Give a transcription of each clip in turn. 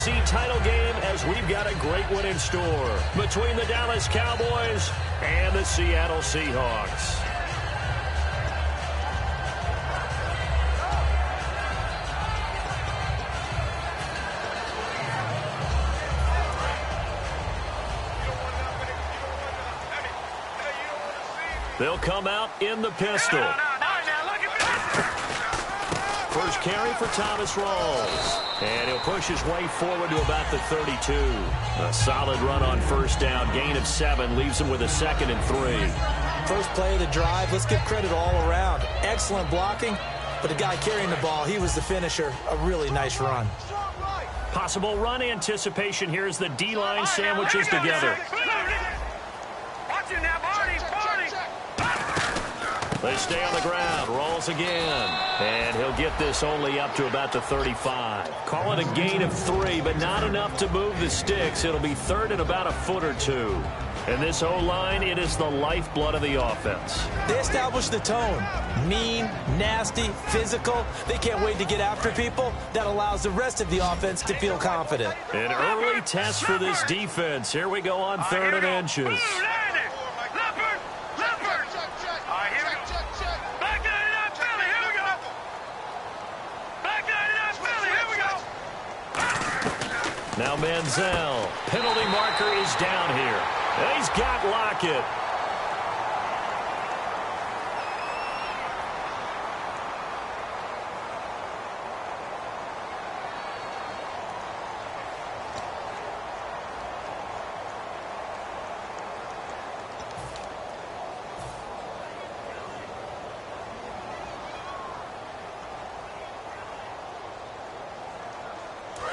Title game, as we've got a great one in store between the Dallas Cowboys and the Seattle Seahawks. They'll come out in the pistol. First carry for Thomas Rawls. And he'll push his way forward to about the 32. A solid run on first down. Gain of 7 leaves him with a 2nd and 3. First play of the drive. Let's give credit all around. Excellent blocking. But the guy carrying the ball, he was the finisher. A really nice run. Possible run anticipation here as the D-line sandwiches together. They stay on the ground. Rolls again. And he'll get this only up to about the 35. Call it a gain of 3, but not enough to move the sticks. It'll be 3rd and about a foot or 2. And this O-line, it is the lifeblood of the offense. They establish the tone. Mean, nasty, physical. They can't wait to get after people. That allows the rest of the offense to feel confident. An early test for this defense. Here we go on 3rd and inches. Now Manziel. Penalty marker is down here. And he's got Lockett.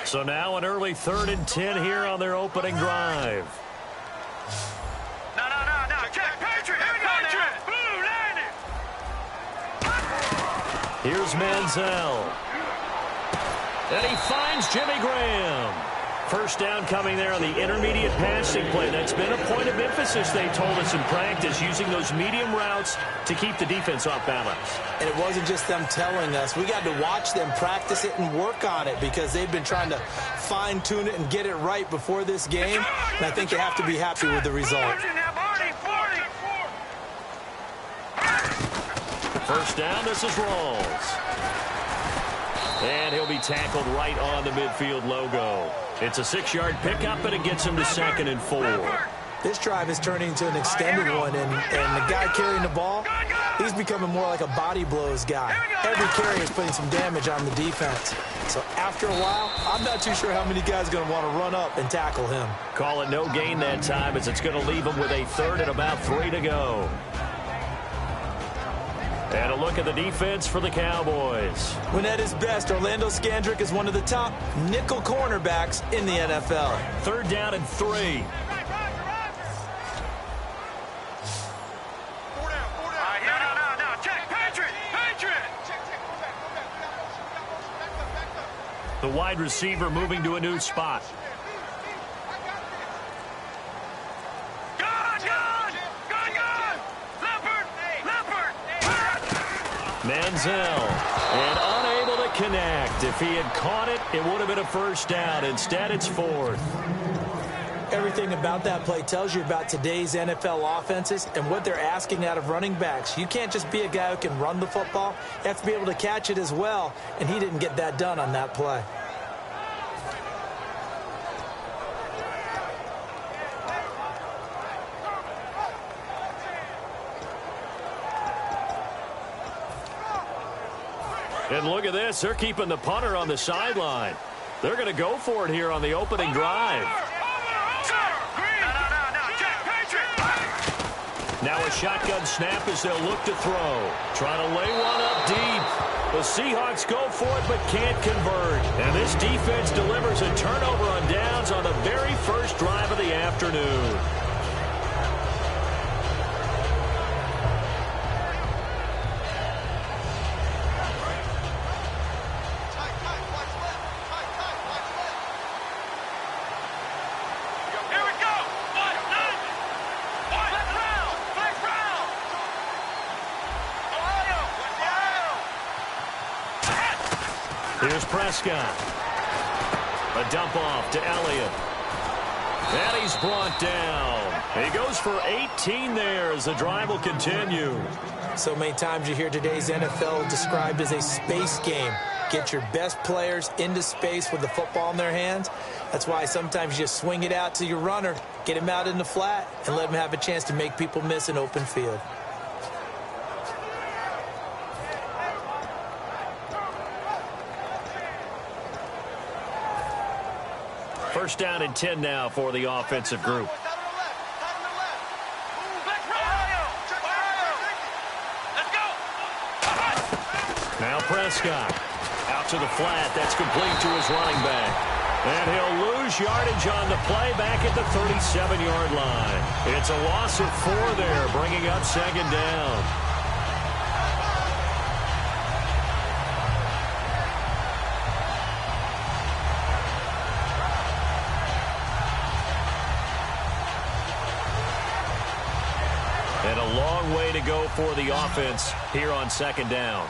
So now an early 3rd and 10 here on their opening drive. No. Check. Patriot. Here we go, Patriot. Blue, landing. Here's Manziel. And he finds Jimmy Graham. First down coming there on the intermediate passing play. That's been a point of emphasis, they told us in practice, using those medium routes to keep the defense off balance. And it wasn't just them telling us. We got to watch them practice it and work on it because they've been trying to fine-tune it and get it right before this game. And I think they have to be happy with the result. First down, this is Rawls. And he'll be tackled right on the midfield logo. It's a 6-yard pickup, and it gets him to 2nd and 4. This drive is turning into an extended one, and the guy carrying the ball, he's becoming more like a body blows guy. Every carry is putting some damage on the defense. So after a while, I'm not too sure how many guys are going to want to run up and tackle him. Call it no gain that time, as it's going to leave him with a 3rd and about 3 to go. And a look at the defense for the Cowboys. When at his best, Orlando Scandrick is one of the top nickel cornerbacks in the NFL. 3rd down and 3. Check. Patriot. The wide receiver moving to a new spot. Manziel, and unable to connect. If he had caught it, it would have been a first down. Instead, it's 4th. Everything about that play tells you about today's NFL offenses and what they're asking out of running backs. You can't just be a guy who can run the football. You have to be able to catch it as well, and he didn't get that done on that play. And look at this. They're keeping the punter on the sideline. They're going to go for it here on the opening drive. Now a shotgun snap as they'll look to throw. Trying to lay one up deep. The Seahawks go for it but can't convert. And this defense delivers a turnover on downs on the very first drive of the afternoon. Here's Prescott. A dump off to Elliott. And he's brought down. He goes for 18 there as the drive will continue. So many times you hear today's NFL described as a space game. Get your best players into space with the football in their hands. That's why sometimes you just swing it out to your runner, get him out in the flat, and let him have a chance to make people miss an open field. First down and 10 now for the offensive group. Now Prescott out to the flat. That's complete to his running back. And he'll lose yardage on the play back at the 37-yard line. It's a loss of 4 there, bringing up second down. And a long way to go for the offense here on second down.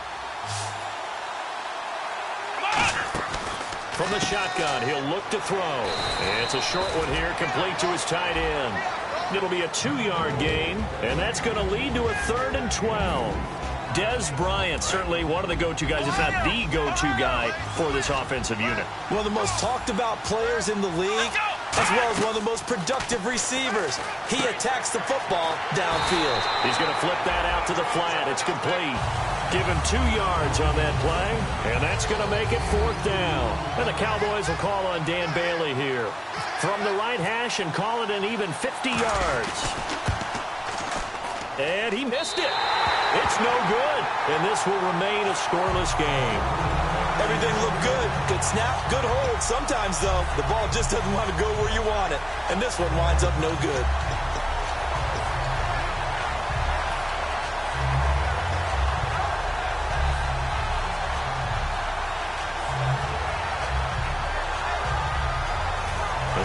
From the shotgun, he'll look to throw. And it's a short one here, complete to his tight end. It'll be a 2-yard gain, and that's going to lead to a 3rd and 12. Dez Bryant, certainly one of the go-to guys, if not the go-to guy for this offensive unit. One of the most talked about players in the league, as well as one of the most productive receivers. He attacks the football downfield. He's going to flip that out to the flat. It's complete. Give him 2 yards on that play, and that's going to make it 4th down. And the Cowboys will call on Dan Bailey here from the right hash and call it an even 50 yards. And he missed it. It's no good, and this will remain a scoreless game. Everything looked good. Good snap, good hold. Sometimes, though, the ball just doesn't want to go where you want it, and this one winds up no good.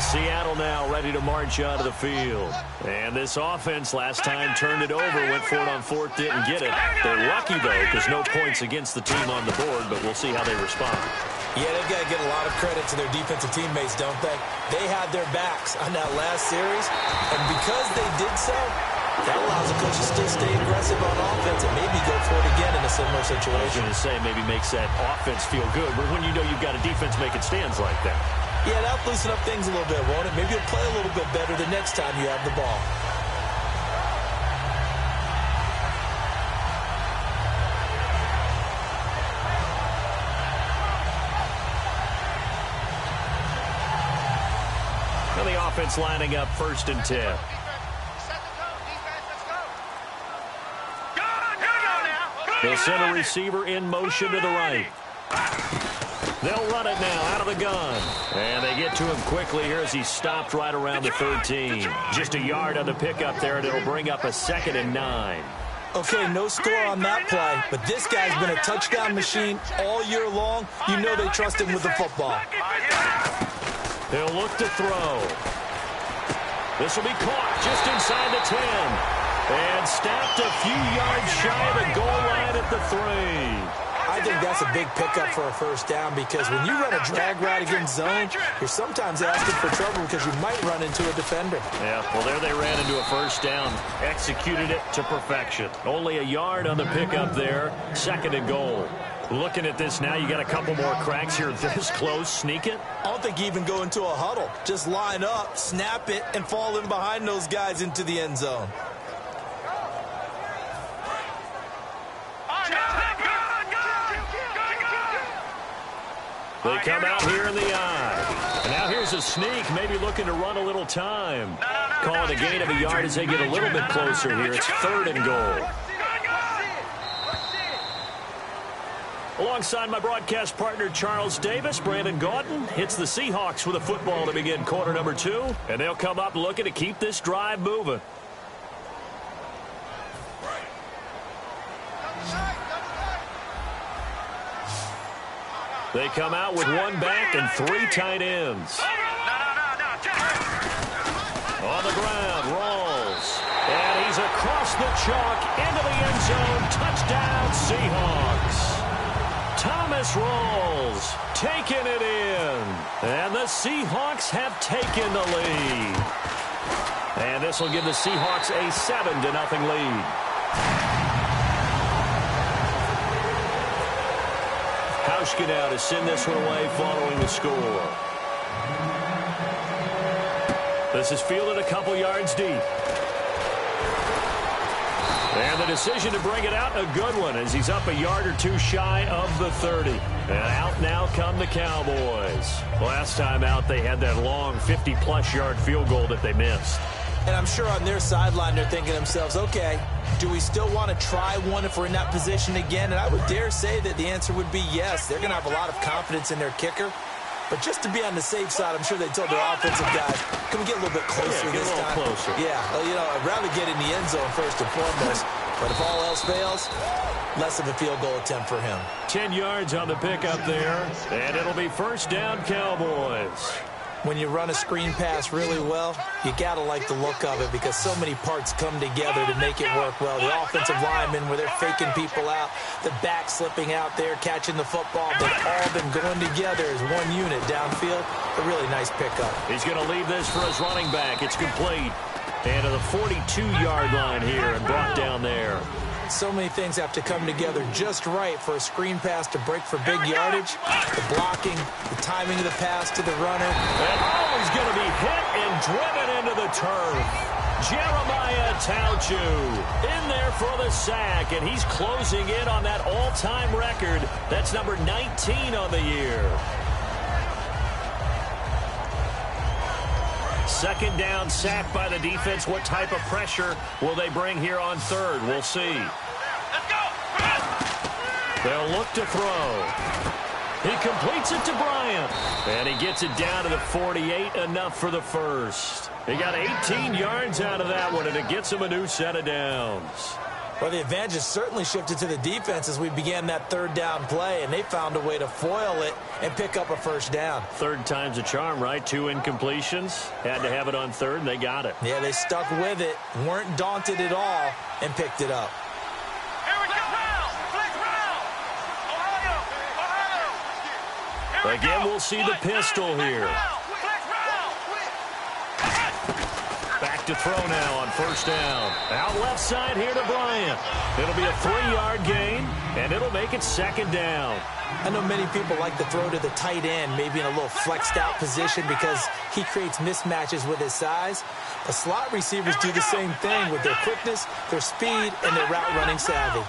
Seattle now ready to march out of the field. And this offense last time turned it over, went for it on 4th, didn't get it. They're lucky, though, because no points against the team on the board, but we'll see how they respond. Yeah, they've got to get a lot of credit to their defensive teammates, don't they? They had their backs on that last series, and because they did so, that allows the coach to still stay aggressive on offense and maybe go for it again in a similar situation. I was going to say maybe makes that offense feel good, but when you know you've got a defense making stands like that. Yeah, that'll loosen up things a little bit, won't it? Maybe you'll play a little bit better the next time you have the ball. And the offense lining up 1st and 10. They'll send a receiver in motion to the right. They'll run it now out of the gun. And they get to him quickly here as he's stopped right around the 13. Just a yard on the pickup there, and it'll bring up a 2nd and 9. Okay, no score on that play, but this guy's been a touchdown machine all year long. You know they trust him with the football. They'll look to throw. This will be caught just inside the 10. And stopped a few yards shy of the goal line at the 3. I think that's a big pickup for a 1st down because when you run a drag route against zone, you're sometimes asking for trouble because you might run into a defender. Yeah, well, there they ran into a 1st down. Executed it to perfection. Only a yard on the pickup there. 2nd and goal. Looking at this now, you got a couple more cracks here this close. Sneak it. I don't think you even go into a huddle. Just line up, snap it, and fall in behind those guys into the end zone. They come out here in the eye. And now here's a sneak, maybe looking to run a little time. Calling a gain of a yard as they get a little bit closer here. It's 3rd and goal. Alongside my broadcast partner, Charles Davis, Brandon Gaudin hits the Seahawks with a football to begin quarter number 2. And they'll come up looking to keep this drive moving. They come out with 1 back and 3 tight ends. On the ground, rolls. And he's across the chalk into the end zone. Touchdown, Seahawks. Thomas rolls, taking it in. And the Seahawks have taken the lead. And this will give the Seahawks a 7-0 lead. Hauschka now to send this one away following the score. This is fielded a couple yards deep. And the decision to bring it out, a good one, as he's up a yard or two shy of the 30. And out now come the Cowboys. Last time out, they had that long 50-plus yard field goal that they missed. And I'm sure on their sideline, they're thinking to themselves, okay, do we still want to try one if we're in that position again? And I would dare say that the answer would be yes. They're going to have a lot of confidence in their kicker. But just to be on the safe side, I'm sure they told their offensive guys, can we get a little bit closer this time? Get a little closer. Yeah, well, you know, I'd rather get in the end zone first and foremost. But if all else fails, less of a field goal attempt for him. 10 yards on the pickup there, and it'll be first down Cowboys. When you run a screen pass really well, you got to like the look of it because so many parts come together to make it work well. The offensive linemen, where they're faking people out, the back slipping out there, catching the football, they've all been going together as one unit downfield. A really nice pickup. He's going to leave this for his running back. It's complete. And to the 42-yard line here and brought down there. So many things have to come together just right for a screen pass to break for big yardage. The blocking, the timing of the pass to the runner. And he's going to be hit and driven into the turf. Jeremiah Tauchu in there for the sack, and he's closing in on that all-time record. That's number 19 on the year. Second down, sack by the defense. What type of pressure will they bring here on third? We'll see. They'll look to throw. He completes it to Bryant. And he gets it down to the 48, enough for the first. He got 18 yards out of that one, and it gets him a new set of downs. Well, the advantage has certainly shifted to the defense as we began that third down play, and they found a way to foil it and pick up a first down. Third time's a charm, right? 2 incompletions. Had to have it on third, and they got it. Yeah, they stuck with it, weren't daunted at all, and picked it up. Again, we'll see the pistol here. Back to throw now on first down. Out left side here to Bryant. It'll be a 3-yard gain, and it'll make it second down. I know many people like to throw to the tight end, maybe in a little flexed out position because he creates mismatches with his size. The slot receivers do the same thing with their quickness, their speed, and their route running savvy.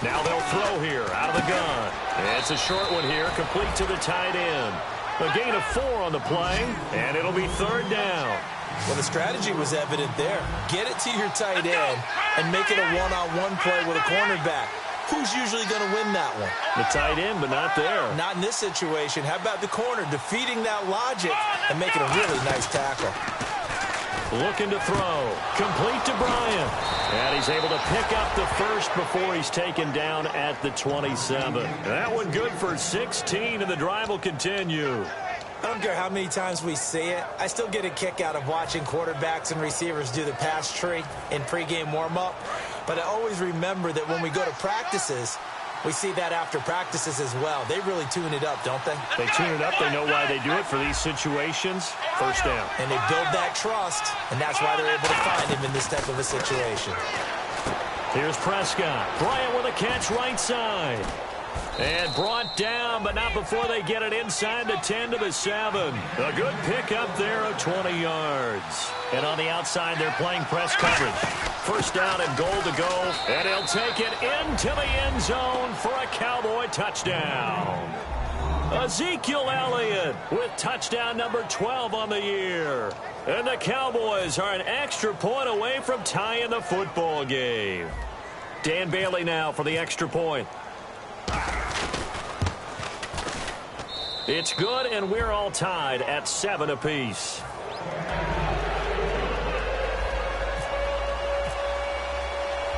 Now they'll throw here out of the gun. It's a short one here, complete to the tight end. A gain of 4 on the play, and it'll be third down. Well, the strategy was evident there. Get it to your tight end and make it a one-on-one play with a cornerback. Who's usually going to win that one? The tight end, but not there. Not in this situation. How about the corner defeating that logic and making a really nice tackle? Looking to throw. Complete to Bryant. And he's able to pick up the first before he's taken down at the 27. That one good for 16, and the drive will continue. I don't care how many times we see it. I still get a kick out of watching quarterbacks and receivers do the pass tree in pregame warm-up. But I always remember that when we go to practices, we see that after practices as well. They really tune it up, don't they? They tune it up. They know why they do it for these situations. First down. And they build that trust, and that's why they're able to find him in this type of a situation. Here's Prescott. Bryant with a catch right side. And brought down, but not before they get it inside the 10 to the 7. A good pickup there of 20 yards. And on the outside, they're playing press coverage. First down and goal to go. And he'll take it into the end zone for a Cowboy touchdown. Ezekiel Elliott with touchdown number 12 on the year. And the Cowboys are an extra point away from tying the football game. Dan Bailey now for the extra point. It's good, and we're all tied at 7 apiece.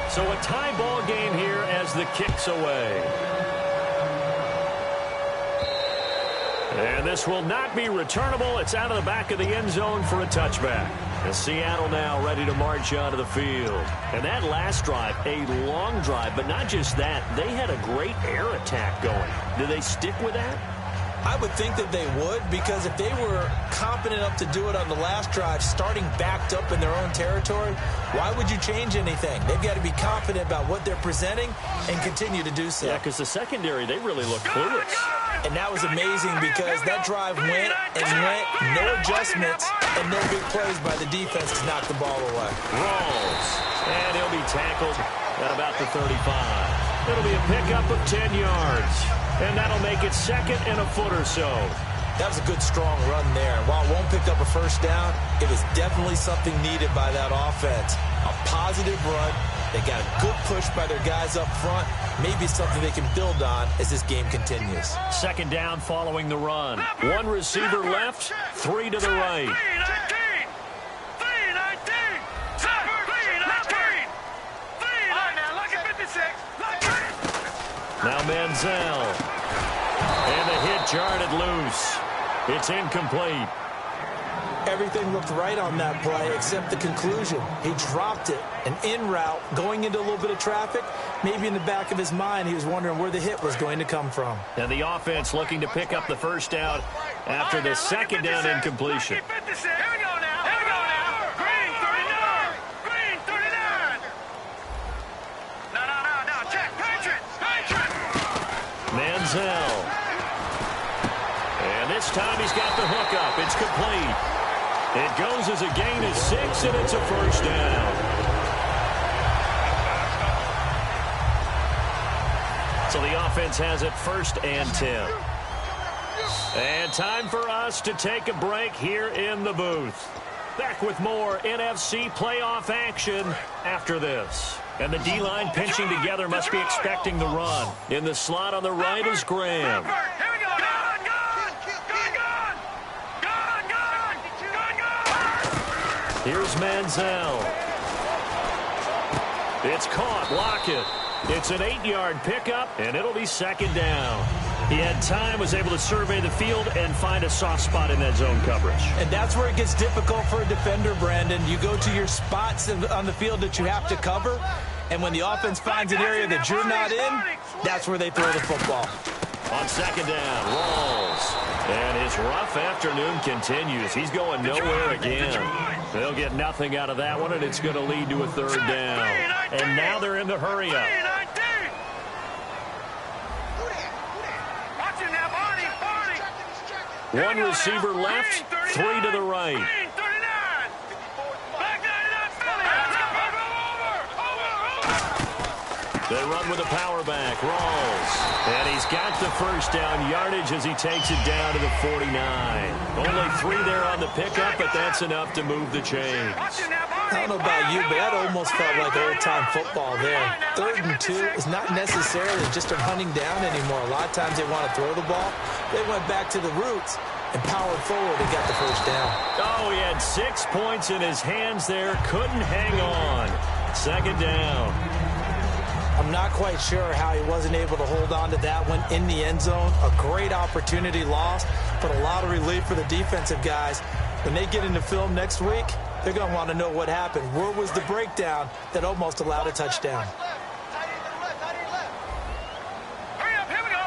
So a tie ball game here as the kick's away. And this will not be returnable. It's out of the back of the end zone for a touchback. And Seattle now ready to march onto the field. And that last drive, a long drive, but not just that. They had a great air attack going. Do they stick with that? I would think that they would, because if they were competent enough to do it on the last drive, starting backed up in their own territory, why would you change anything? They've got to be confident about what they're presenting and continue to do so. Yeah, because the secondary, they really look clueless. And that was amazing because that drive went and went, no adjustments, and no big plays by the defense to knock the ball away. Rolls, and he'll be tackled at about the 35. It'll be a pickup of 10 yards. And that'll make it second and a foot or so. That was a good, strong run there. While it won't pick up a first down, it was definitely something needed by that offense. A positive run. They got a good push by their guys up front. Maybe something they can build on as this game continues. Second down following the run. One receiver left, three to the right. Now Manziel. And the hit jarred loose. It's incomplete. Everything looked right on that play except the conclusion. He dropped it, an in route, going into a little bit of traffic. Maybe in the back of his mind, he was wondering where the hit was going to come from. And the offense looking to pick up the first down after the second down incompletion. Manziel. And this time he's got the hook up. It's complete. It goes as a gain of 6, and it's a first down. So the offense has it first and 10. And time for us to take a break here in the booth. Back with more NFC playoff action after this. And the D-line pinching together must be expecting the run. In the slot on the right is Graham. Here's Manziel. It's caught. Lockett. It's an 8-yard pickup, and it'll be second down. He had time, was able to survey the field and find a soft spot in that zone coverage. And that's where it gets difficult for a defender, Brandon. You go to your spots on the field that you have to cover, and when the offense finds an area that you're not in, that's where they throw the football. On second down, Rolls. And his rough afternoon continues. He's going nowhere again. They'll get nothing out of that one, and it's going to lead to a third down. And now they're in the hurry-up. One receiver left, three to the right. They run with a power back. Rolls. And he's got the first down yardage as he takes it down to the 49. Only 3 there on the pickup, but that's enough to move the chains. I don't know about you, but that almost felt like old-time football there. 3rd and 2 is not necessarily just a hunting down anymore. A lot of times they want to throw the ball. They went back to the roots and powered forward and got the first down. Oh, he had 6 points in his hands there. Couldn't hang on. Second down. I'm not quite sure how he wasn't able to hold on to that one in the end zone. A great opportunity lost, but a lot of relief for the defensive guys. When they get into film next week, they're going to want to know what happened. Where was the breakdown that almost allowed a touchdown? Hurry up, here we go.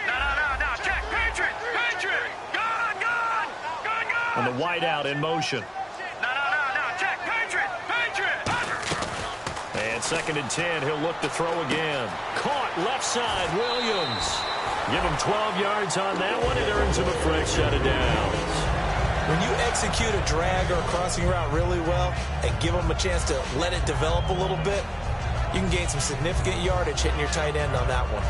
No, check, Patriot. Gone. And the wideout in motion. No, check, Patriot. And second and 10, he'll look to throw again. Caught left side, Williams. Give him 12 yards on that one. It earns him a fresh set of downs. When you execute a drag or a crossing route really well and give them a chance to let it develop a little bit, you can gain some significant yardage hitting your tight end on that one.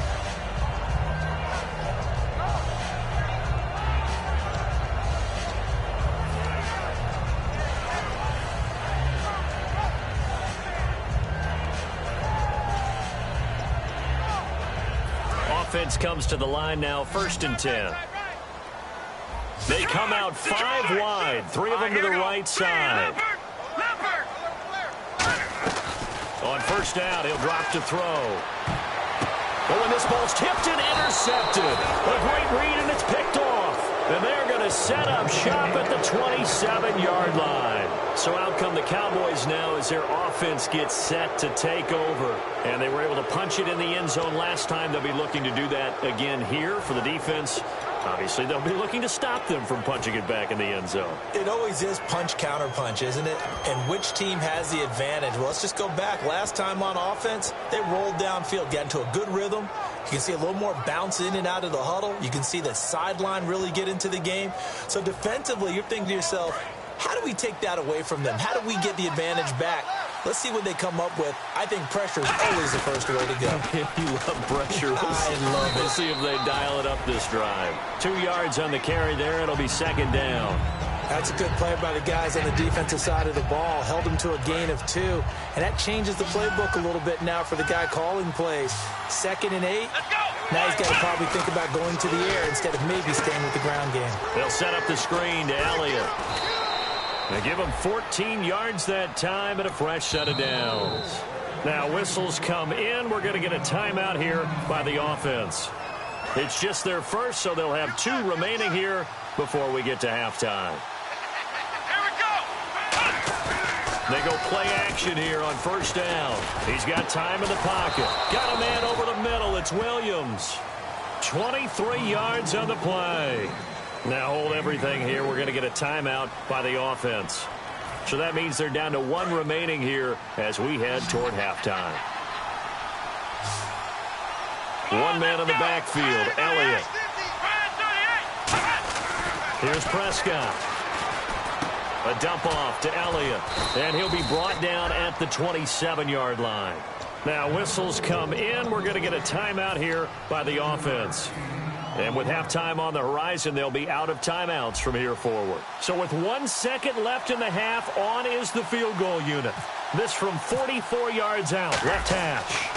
Offense comes to the line now, 1st and 10. They come out 5 wide, 3 of them to the right side. On first down, he'll drop to throw. Oh, and this ball's tipped and intercepted. A great read, and it's picked off. And they're going to set up shop at the 27-yard line. So out come the Cowboys now as their offense gets set to take over. And they were able to punch it in the end zone last time. They'll be looking to do that again here for the defense. Obviously, they'll be looking to stop them from punching it back in the end zone. It always is punch-counter-punch, isn't it? And which team has the advantage? Well, let's just go back. Last time on offense, they rolled downfield, got into a good rhythm. You can see a little more bounce in and out of the huddle. You can see the sideline really get into the game. So defensively, you're thinking to yourself, how do we take that away from them? How do we get the advantage back? Let's see what they come up with. I think pressure is always the first way to go. You love pressure. I love it. We'll see if they dial it up this drive. 2 yards on the carry there. It'll be second down. That's a good play by the guys on the defensive side of the ball. Held them to a gain of 2. And that changes the playbook a little bit now for the guy calling plays. 2nd and 8. Now he's got to probably think about going to the air instead of maybe staying with the ground game. They'll set up the screen to Elliott. They give him 14 yards that time and a fresh set of downs. Now whistles come in. We're going to get a timeout here by the offense. It's just their first, so they'll have 2 remaining here before we get to halftime. Here we go. They go play action here on first down. He's got time in the pocket. Got a man over the middle. It's Williams. 23 yards on the play. Now hold everything here. We're going to get a timeout by the offense. So that means they're down to 1 remaining here as we head toward halftime. 1 man in the backfield, Elliott. Here's Prescott. A dump off to Elliott. And he'll be brought down at the 27-yard line. Now whistles come in. We're going to get a timeout here by the offense. And with halftime on the horizon, they'll be out of timeouts from here forward. So with 1 second left in the half, on is the field goal unit. This from 44 yards out, left hash.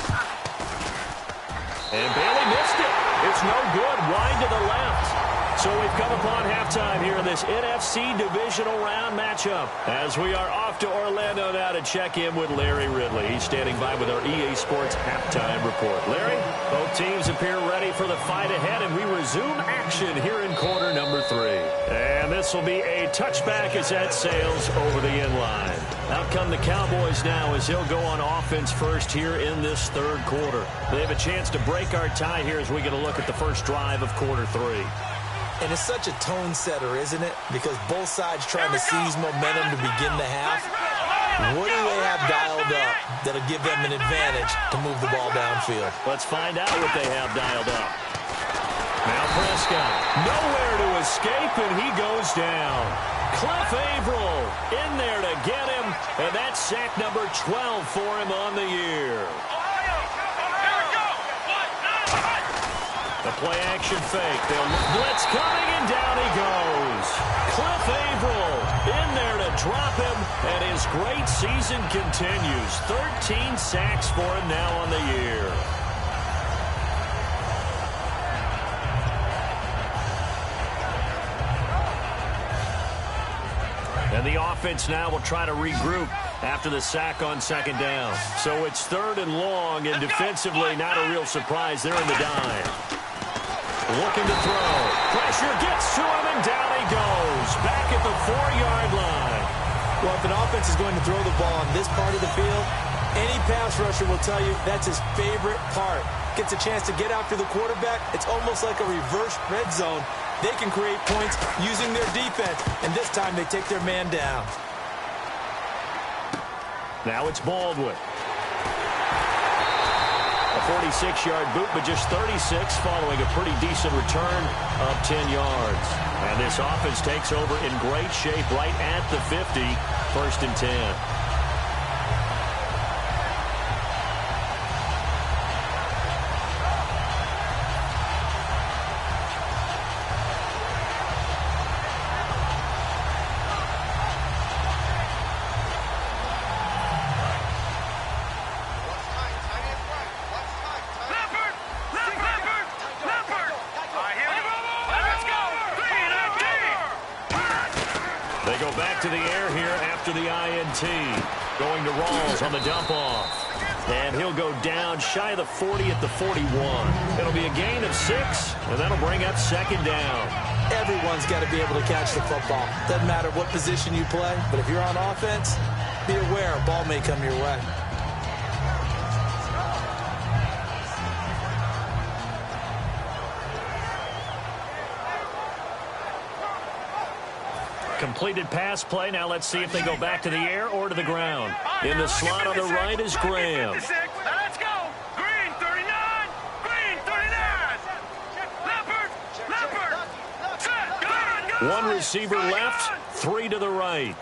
And Bailey missed it. It's no good, wide to the left. So we've come upon halftime here in this NFC divisional round matchup. As we are off to Orlando now to check in with Larry Ridley. He's standing by with our EA Sports halftime report. Larry, both teams appear ready for the fight ahead, and we resume action here in quarter number 3. And this will be a touchback as that sails over the end line. Out come the Cowboys now as they'll go on offense first here in this third quarter. They have a chance to break our tie here as we get a look at the first drive of quarter 3. And it's such a tone setter, isn't it? Because both sides trying to seize momentum to begin the half. What do they have dialed up that'll give them an advantage to move the ball downfield? Let's find out what they have dialed up. Now Prescott, nowhere to escape, and he goes down. Cliff Averill in there to get him, and that's sack number 12 for him on the year. The play-action fake. They'll blitz coming, and down he goes. Cliff Averill in there to drop him, and his great season continues. 13 sacks for him now on the year. And the offense now will try to regroup after the sack on second down. So it's 3rd and long, and defensively not a real surprise. They're in the dime. Looking to throw. Pressure gets to him, and down he goes. Back at the 4-yard line. Well, if an offense is going to throw the ball on this part of the field, any pass rusher will tell you that's his favorite part. Gets a chance to get after the quarterback. It's almost like a reverse red zone. They can create points using their defense, and this time they take their man down. Now it's Baldwin. A 46-yard boot, but just 36 following a pretty decent return of 10 yards. And this offense takes over in great shape right at the 50, 1st and 10. To the air here after the INT. Going to Rawls on the dump-off. And he'll go down shy of the 40 at the 41. It'll be a gain of 6, and that'll bring up second down. Everyone's got to be able to catch the football. Doesn't matter what position you play, but if you're on offense, be aware a ball may come your way. Completed pass play. Now let's see if they go back to the air or to the ground. In the slot on the right is Graham. Let's go. Green 39. Green 39. Leopard. Set. Go. One receiver left, 3 to the right.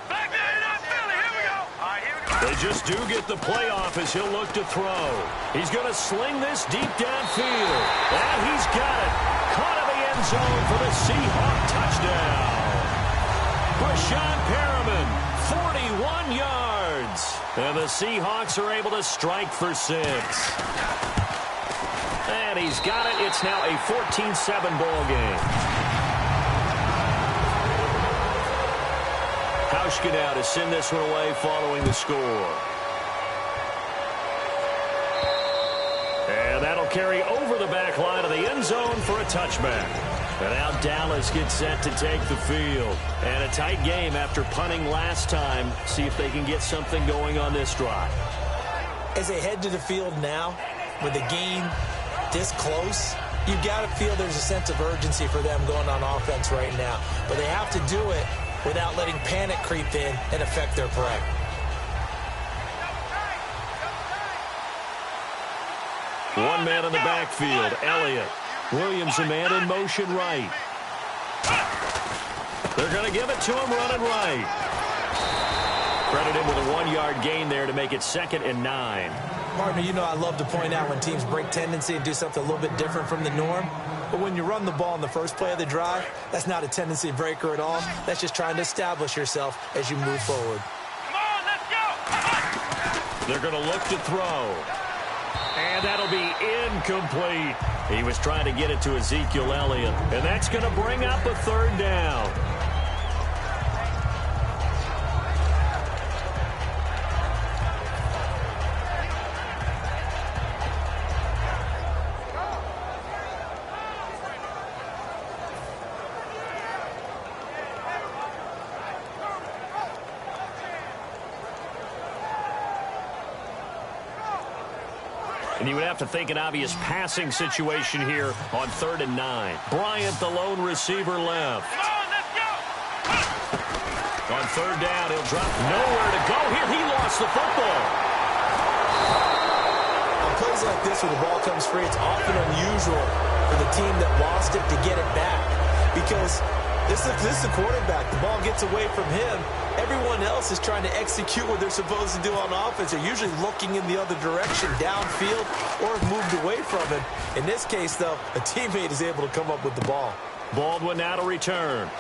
Back there in Philly. Here we go. All right, here we go. They just do get the play off as he'll look to throw. He's going to sling this deep downfield. And he's got it. Caught in the end zone for the Seahawk touchdown. Brashad Perriman, 41 yards. And the Seahawks are able to strike for 6. And he's got it. It's now a 14-7 ball game. Hauschka now to send this one away following the score. And that'll carry over the back line of the end zone for a touchback. And now Dallas gets set to take the field. And a tight game after punting last time. See if they can get something going on this drive. As they head to the field now, with the game this close, you've got to feel there's a sense of urgency for them going on offense right now. But they have to do it without letting panic creep in and affect their play. One man in the backfield, Elliott. Williams a man in motion right. They're going to give it to him running right. Credit him with a 1-yard gain there to make it 2nd and 9. Partner, you know I love to point out when teams break tendency and do something a little bit different from the norm. But when you run the ball in the first play of the drive, that's not a tendency breaker at all. That's just trying to establish yourself as you move forward. Come on, let's go. They're going to look to throw. And that'll be incomplete. He was trying to get it to Ezekiel Elliott. And that's going to bring up a 3rd down. And you would have to think an obvious passing situation here on 3rd and 9. Bryant, the lone receiver, left. Come on, let's go. On 3rd down, he'll drop nowhere to go. Here, he lost the football. On plays like this where the ball comes free, it's often unusual for the team that lost it to get it back. Because this is the quarterback. The ball gets away from him. Everyone else is trying to execute what they're supposed to do on offense. They're usually looking in the other direction, downfield, or have moved away from it. In this case, though, a teammate is able to come up with the ball. Baldwin now to return.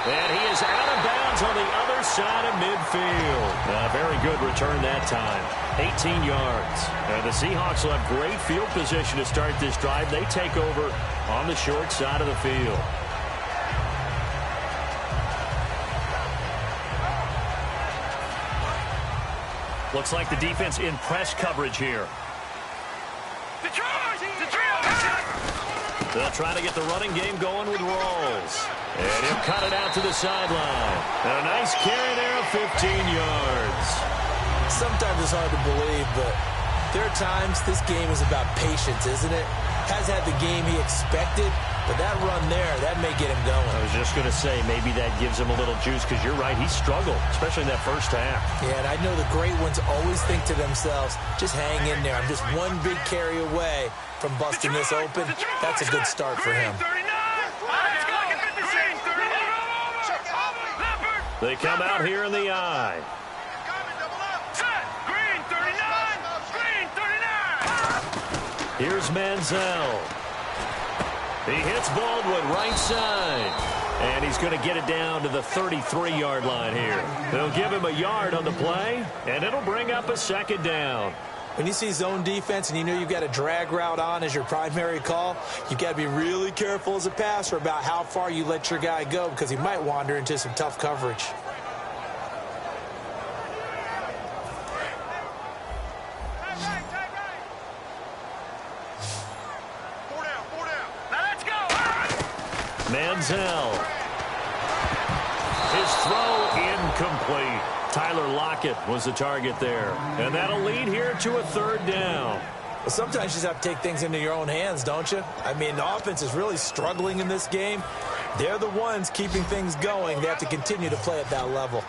And he is out of bounds on the other side of midfield. A very good return that time. 18 yards. And the Seahawks will have great field position to start this drive. They take over on the short side of the field. Looks like the defense in press coverage here. They'll try to get the running game going with Rawls. And he'll cut it out to the sideline. And a nice carry there of 15 yards. Sometimes it's hard to believe, but there are times this game is about patience, isn't it? Has had the game he expected, but that run there, that may get him going. I was just going to say, maybe that gives him a little juice, because you're right, he struggled, especially in that first half. Yeah, and I know the great ones always think to themselves, just hang in there. I'm just one big carry away from busting this open. That's a good start for him. They come out here in the eye. Here's Manziel. He hits Baldwin right side. And he's going to get it down to the 33-yard line here. They'll give him a yard on the play, and it'll bring up a 2nd down. When you see zone defense and you know you've got a drag route on as your primary call, you've got to be really careful as a passer about how far you let your guy go, because he might wander into some tough coverage. Manziel. His throw incomplete. Tyler Lockett was the target there. And that'll lead here to a third down. Well, sometimes you just have to take things into your own hands, don't you? I mean, the offense is really struggling in this game. They're the ones keeping things going. They have to continue to play at that level. All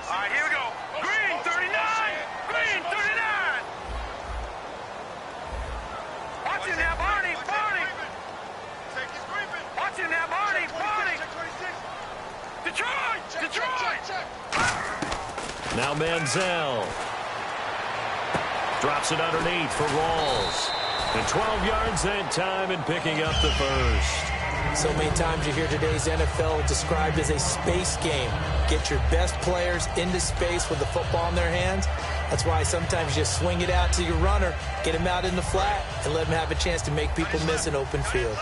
right, here we go. Green, 39. Green, 39. Watch him now, Barney. Barney. Watch him now, Barney. Barney. Detroit. Detroit. Now Manziel. Drops it underneath for Rawls. And 12 yards that time and picking up the first. So many times you hear today's NFL described as a space game. Get your best players into space with the football in their hands. That's why sometimes you just swing it out to your runner, get him out in the flat, and let him have a chance to make people miss an open field.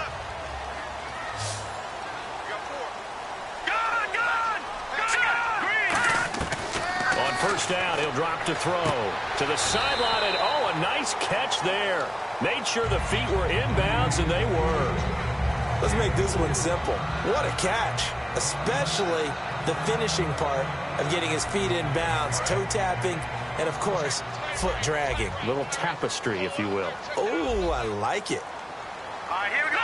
First down, he'll drop to throw to the sideline, and oh, a nice catch there. Made sure the feet were inbounds, and they were. Let's make this one simple. What a catch, especially the finishing part of getting his feet inbounds, toe tapping, and of course, foot dragging. Little tapestry, if you will. Oh, I like it. All right, here we go.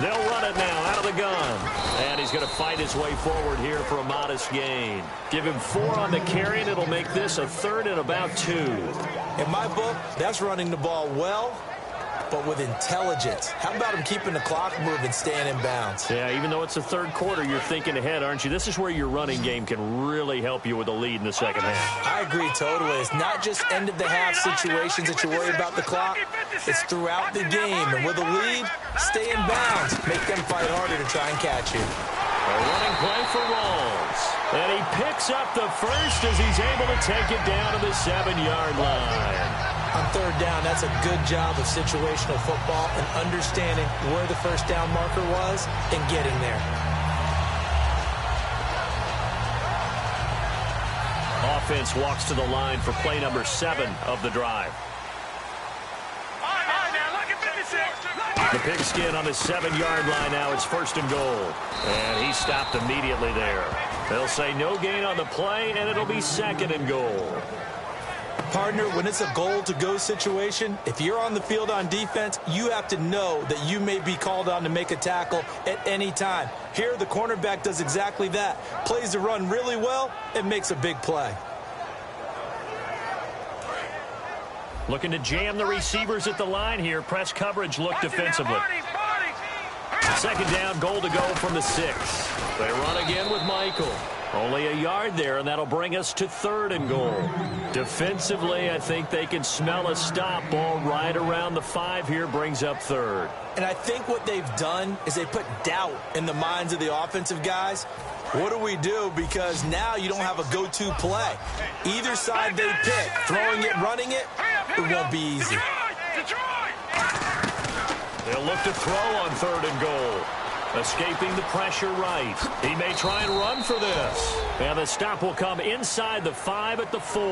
They'll run it now out of the gun. And he's going to fight his way forward here for a modest gain. Give him 4 on the carry, and it'll make this a third and about 2. In my book, that's running the ball well, but with intelligence. How about him keeping the clock moving, staying in bounds? Yeah, even though it's the third quarter, you're thinking ahead, aren't you? This is where your running game can really help you with a lead in the second half. I agree totally. It's not just end-of-the-half situations that you worry about the clock. It's throughout the game. And with a lead, stay in bounds. Make them fight harder to try and catch you. A running play for Rawls. And he picks up the first as he's able to take it down to the 7-yard line. On third down, that's a good job of situational football and understanding where the first down marker was and getting there. Offense walks to the line for play number 7 of the drive. The pigskin on the 7-yard line now. It's first and goal. And he stopped immediately there. They'll say no gain on the play, and it'll be second and goal. Partner, when it's a goal-to-go situation, if you're on the field on defense, you have to know that you may be called on to make a tackle at any time. Here, the cornerback does exactly that. Plays the run really well and makes a big play. Looking to jam the receivers at the line here. Press coverage look defensively. Second down, goal to go from the 6. They run again with Michael. Only a yard there, and that'll bring us to third and goal. Defensively, I think they can smell a stop. Ball right around the 5 here, brings up third. And I think what they've done is they put doubt in the minds of the offensive guys. What do we do? Because now you don't have a go-to play. Either side they pick, throwing it, running it, it won't be easy. They'll look to throw on third and goal. Escaping the pressure right. He may try and run for this. And the stop will come inside the 5 at the 4.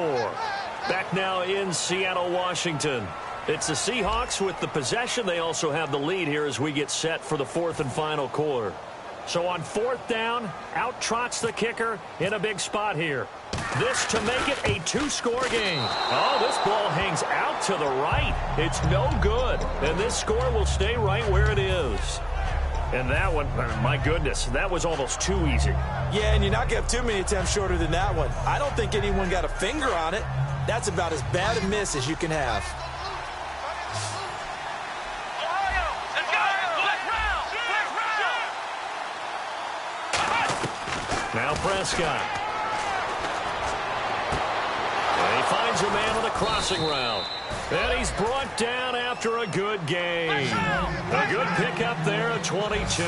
Back now in Seattle, Washington. It's the Seahawks with the possession. They also have the lead here as we get set for the 4th and final quarter. So on 4th down, out trots the kicker in a big spot here. This to make it a 2-score game. Oh, this ball hangs out to the right. It's no good. And this score will stay right where it is. And that one, my goodness, that was almost too easy. Yeah, and you're not going to have too many attempts shorter than that one. I don't think anyone got a finger on it. That's about as bad a miss as you can have. Now Prescott. And he finds a man on the crossing route. And he's brought down after a good game. A good pickup there at 22.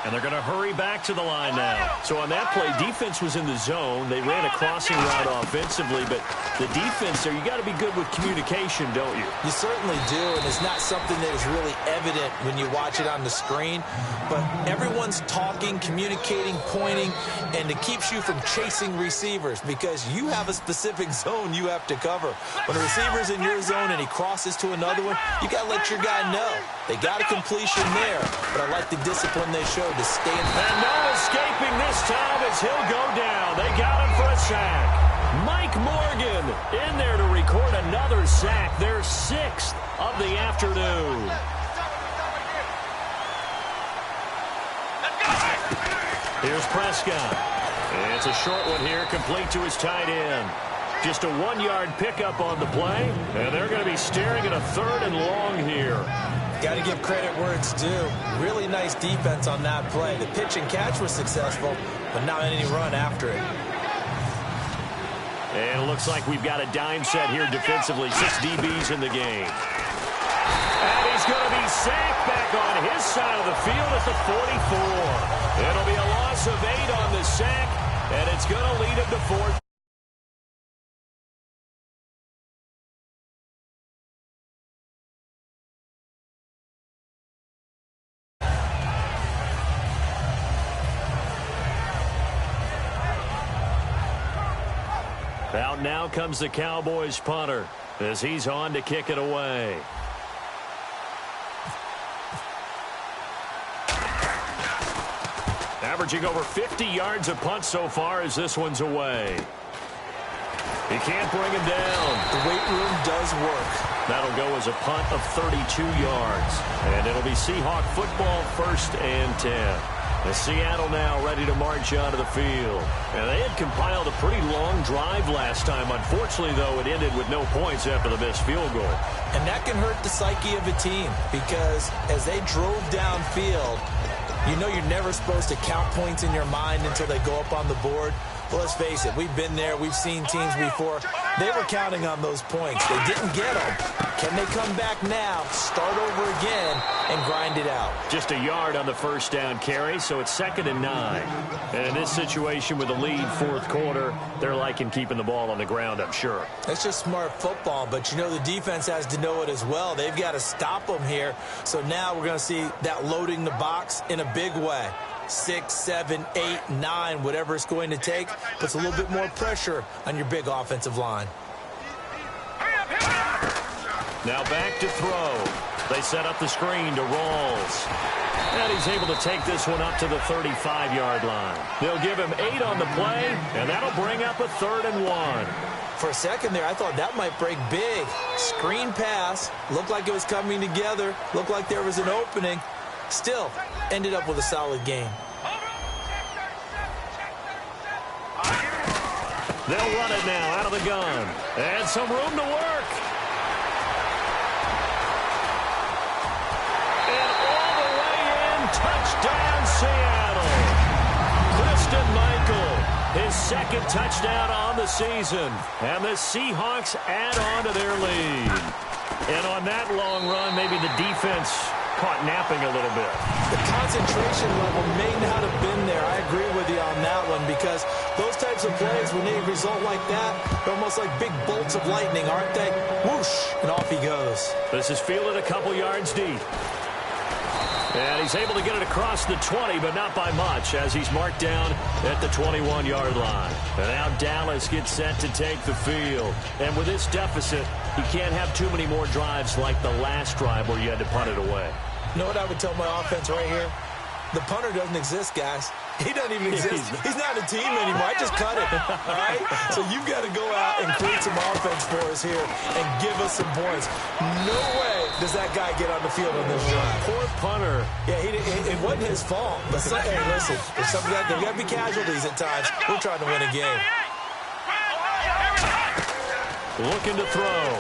And they're going to hurry back to the line now. So on that play, defense was in the zone. They ran a crossing route offensively, but the defense there, you got to be good with communication, don't you? You certainly do, and it's not something that is really evident when you watch it on the screen. But everyone's talking, communicating, pointing, and it keeps you from chasing receivers because you have a specific zone you have to cover. When a receiver's in your zone and he crosses to another one, you got to let your guy know. They got a completion there, but I like the discipline they showed to stay in. And no escaping this time as he'll go down. They got him for a sack. Mike Morgan in there to record another sack, their 6th of the afternoon. Here's Prescott. It's a short one here, complete to his tight end. Just a 1-yard pickup on the play, and they're going to be staring at a 3rd and long here. Got to give credit where it's due. Really nice defense on that play. The pitch and catch was successful, but not any run after it. And it looks like we've got a dime set here defensively. 6 DBs in the game. And he's going to be sacked back on his side of the field at the 44. It'll be a loss of 8 on the sack, and it's going to lead him to 4th. Out now comes the Cowboys punter as he's on to kick it away. Averaging over 50 yards a punt so far as this one's away. He can't bring him down. The weight room does work. That'll go as a punt of 32 yards. And it'll be Seahawk football, 1st and 10. As Seattle now ready to march onto the field. And they had compiled a pretty long drive last time. Unfortunately, though, it ended with no points after the missed field goal. And that can hurt the psyche of a team because as they drove downfield, you know you're never supposed to count points in your mind until they go up on the board. Well, let's face it, we've been there. We've seen teams before. They were counting on those points. They didn't get them. Can they come back now, start over again, and grind it out? Just a yard on the 1st down carry, so it's 2nd and 9. And in this situation with the lead 4th quarter, they're liking keeping the ball on the ground, I'm sure. That's just smart football, but you know the defense has to know it as well. They've got to stop them here. So now we're going to see that loading the box in a big way. 6, 7, 8, 9, whatever it's going to take, puts a little bit more pressure on your big offensive line. Now back to throw. They set up the screen to Rawls. And he's able to take this one up to the 35-yard line. They'll give him 8 on the play, and that'll bring up a 3rd and 1. For a second there, I thought that might break big. Screen pass. Looked like it was coming together. Looked like there was an opening. Still, ended up with a solid game. They'll run it now out of the gun. And some room to work. And all the way in, touchdown Seattle. Christian Michael, his 2nd touchdown on the season. And the Seahawks add on to their lead. And on that long run, maybe the defense caught napping a little bit. The concentration level may not have been there. I agree with you on that one because those types of plays, when they result like that, they're almost like big bolts of lightning, aren't they? Whoosh, and off he goes. This is fielded a couple yards deep. And he's able to get it across the 20, but not by much, as he's marked down at the 21-yard line. And now Dallas gets set to take the field. And with this deficit, he can't have too many more drives like the last drive where you had to punt it away. You know what I would tell my offense right here? The punter doesn't exist, guys. He doesn't even exist. He's not a team anymore. I just cut it, all right? So you've got to go out and create some offense for us here and give us some points. No way does that guy get on the field on this drive. Poor punter. Yeah, it wasn't his fault. But hey, listen, there's got to be casualties at times. We're trying to win a game. Looking to throw.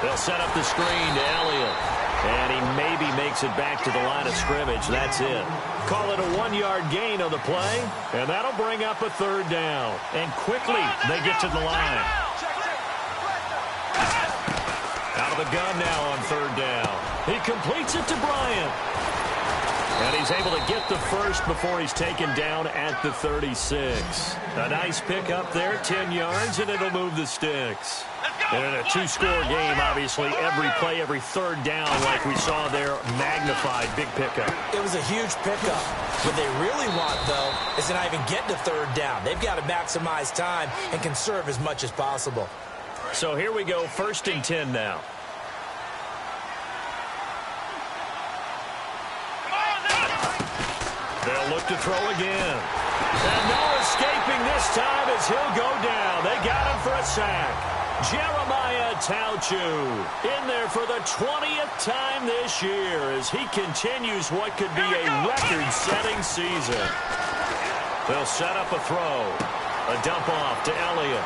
They'll set up the screen to Elliott. And he maybe makes it back to the line of scrimmage. That's it. Call it a 1-yard gain on the play. And that'll bring up a 3rd down. And quickly, they get to the line. Out of the gun now on 3rd down. He completes it to Bryant. And he's able to get the first before he's taken down at the 36. A nice pickup there, 10 yards, and it'll move the sticks. And in a two-score game, obviously, every play, every third down, like we saw there, magnified, big pickup. It was a huge pickup. What they really want, though, is to not even get to third down. They've got to maximize time and conserve as much as possible. So here we go, 1st and 10 now. They'll look to throw again. And no escaping this time as he'll go down. They got him for a sack. Jeremiah Tauchu in there for the 20th time this year as he continues what could be a record-setting season. They'll set up a throw. A dump off to Elliott.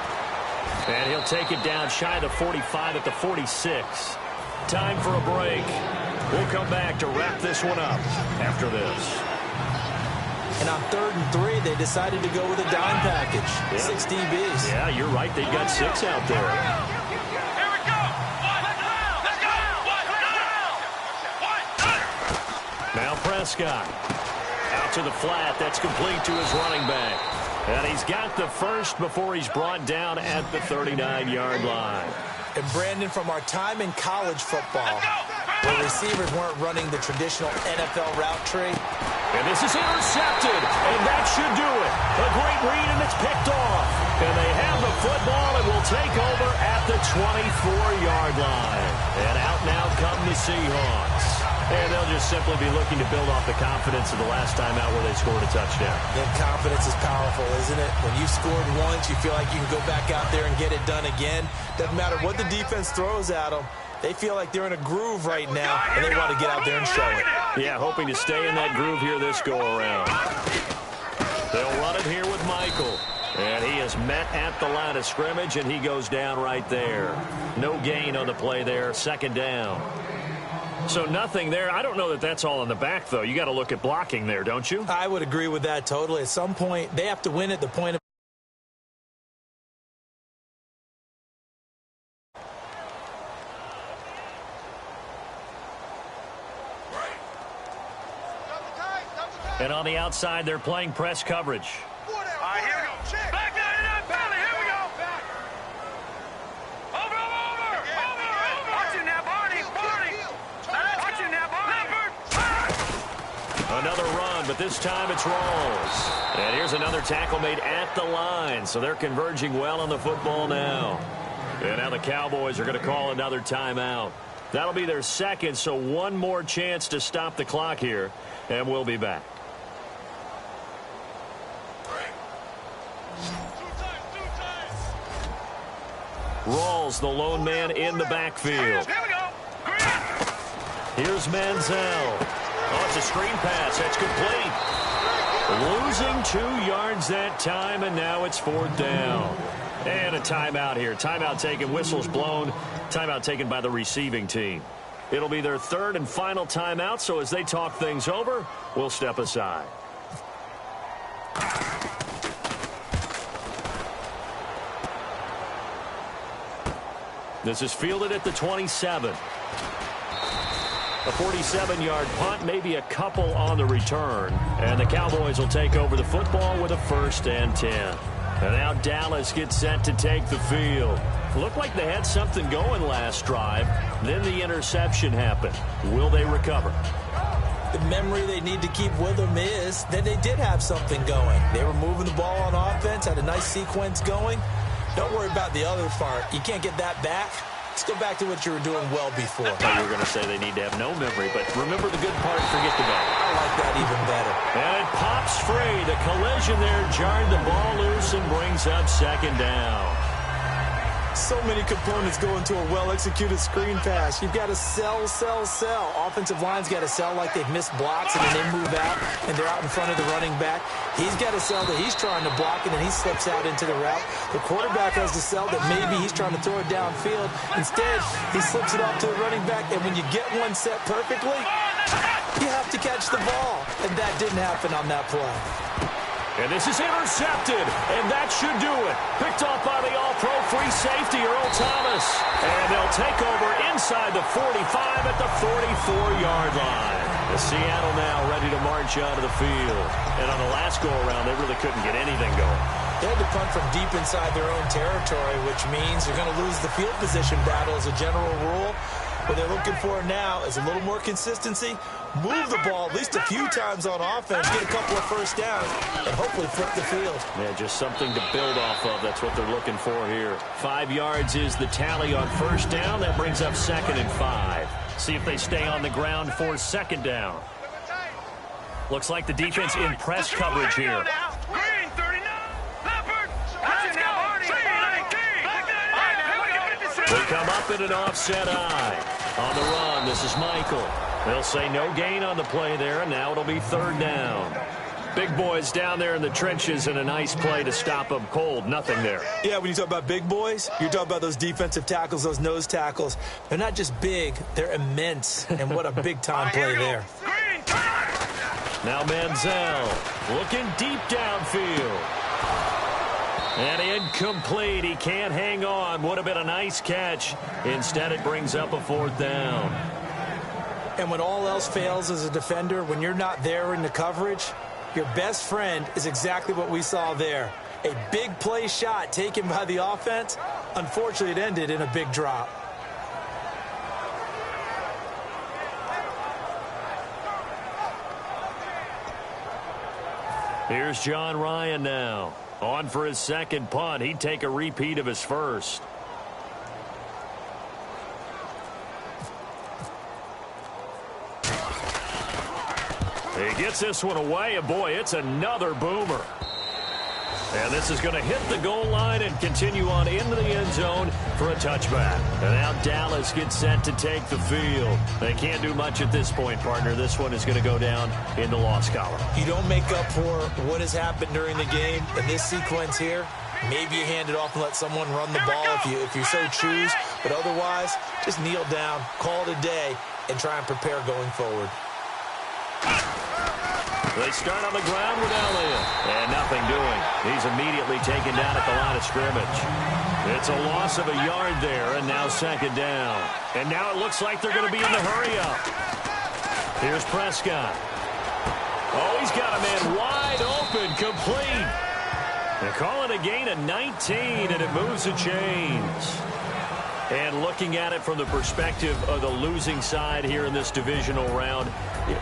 And he'll take it down shy of the 45 at the 46. Time for a break. We'll come back to wrap this one up after this. And on 3rd and 3, they decided to go with a dime package. Yeah. 6 DBs. Yeah, you're right. They've got 6 out there. Here we go. Let's go. Now Prescott. Out to the flat. That's complete to his running back. And he's got the first before he's brought down at the 39-yard line. And Brandon, from our time in college football, where receivers weren't running the traditional NFL route tree. And this is intercepted, and that should do it. A great read, and it's picked off. And they have the football and will take over at the 24-yard line. And out now come the Seahawks. And they'll just simply be looking to build off the confidence of the last time out where they scored a touchdown. And confidence is powerful, isn't it? When you scored once, you feel like you can go back out there and get it done again. Doesn't matter what the defense throws at them. They feel like they're in a groove right now, and they want to get out there and show it. Yeah, hoping to stay in that groove here this go-around. They'll run it here with Michael. And he is met at the line of scrimmage, and he goes down right there. No gain on the play there, 2nd down. So nothing there. I don't know that that's all in the back, though. You got to look at blocking there, don't you? I would agree with that totally. At some point, they have to win at the point of And on the outside, they're playing press coverage. All right, here we go. Back down in that belly. Here we go. Over. Watch it now, Barney. Watch it now, Barney. Another run, but this time it's Rawls. And here's another tackle made at the line, so they're converging well on the football now. And now the Cowboys are going to call another timeout. That'll be their 2nd, so one more chance to stop the clock here, and we'll be back. Rawls, the lone man in the backfield. Here we go. Here's Manziel. Oh, it's a screen pass. That's complete. Losing 2 yards that time, and now it's 4th down. And a timeout here. Timeout taken, whistles blown. Timeout taken by the receiving team. It'll be their 3rd and final timeout, so as they talk things over, we'll step aside. This is fielded at the 27. A 47-yard punt, maybe a couple on the return. And the Cowboys will take over the football with a 1st and 10. And now Dallas gets set to take the field. Looked like they had something going last drive. Then the interception happened. Will they recover? The memory they need to keep with them is that they did have something going. They were moving the ball on offense, had a nice sequence going. Don't worry about the other part. You can't get that back. Let's go back to what you were doing well before. I thought you were going to say they need to have no memory, but remember the good part, forget the bad. I like that even better. And it pops free. The collision there jarred the ball loose and brings up 2nd down. So many components go into a well-executed screen pass. You've got to sell. Offensive line's got to sell like they've missed blocks and then they move out and they're out in front of the running back. He's got to sell that he's trying to block it and he slips out into the route. The quarterback has to sell that maybe he's trying to throw it downfield. Instead, he slips it off to the running back, and when you get one set perfectly, you have to catch the ball. And that didn't happen on that play. And this is intercepted, and that should do it. Picked off by the all-pro free safety, Earl Thomas. And they'll take over inside the 45 at the 44-yard line. The Seattle now ready to march out of the field. And on the last go-around, they really couldn't get anything going. They had to punt from deep inside their own territory, which means you're going to lose the field position battle as a general rule. What they're looking for now is a little more consistency, move the ball at least a few times on offense, get a couple of first downs, and hopefully flip the field. Yeah, just something to build off of. That's what they're looking for here. 5 yards is the tally on first down. That brings up 2nd and 5. See if they stay on the ground for 2nd down. Looks like the defense in press coverage here. Green, 39. Leopard. Let's go. They come up in an offset eye. On the run, this is Michael. They'll say no gain on the play there, and now it'll be 3rd down. Big boys down there in the trenches, and a nice play to stop them cold. Nothing there. Yeah, when you talk about big boys, you're talking about those defensive tackles, those nose tackles. They're not just big, they're immense, and what a big-time play there. Now Manziel looking deep downfield. And incomplete. He can't hang on. Would have been a nice catch. Instead, it brings up a 4th down. And when all else fails as a defender, when you're not there in the coverage, your best friend is exactly what we saw there. A big play shot taken by the offense. Unfortunately, it ended in a big drop. Here's John Ryan now. On for his 2nd punt. He'd take a repeat of his first. He gets this one away, and boy, it's another boomer. And this is going to hit the goal line and continue on into the end zone for a touchback. And now Dallas gets set to take the field. They can't do much at this point, partner. This one is going to go down in the loss column. You don't make up for what has happened during the game in this sequence here. Maybe you hand it off and let someone run the ball if you so choose. But otherwise, just kneel down, call it a day, and try and prepare going forward. They start on the ground with Elliott. And nothing doing. He's immediately taken down at the line of scrimmage. It's a loss of a yard there, and now 2nd down. And now it looks like they're going to be in the hurry-up. Here's Prescott. Oh, he's got a man wide open, complete. They call it a gain of 19, and it moves the chains. And looking at it from the perspective of the losing side here in this divisional round,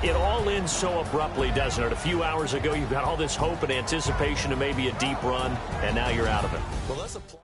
it all ends so abruptly, doesn't it? A few hours ago, you've got all this hope and anticipation of maybe a deep run, and now you're out of it. Well, let's apply.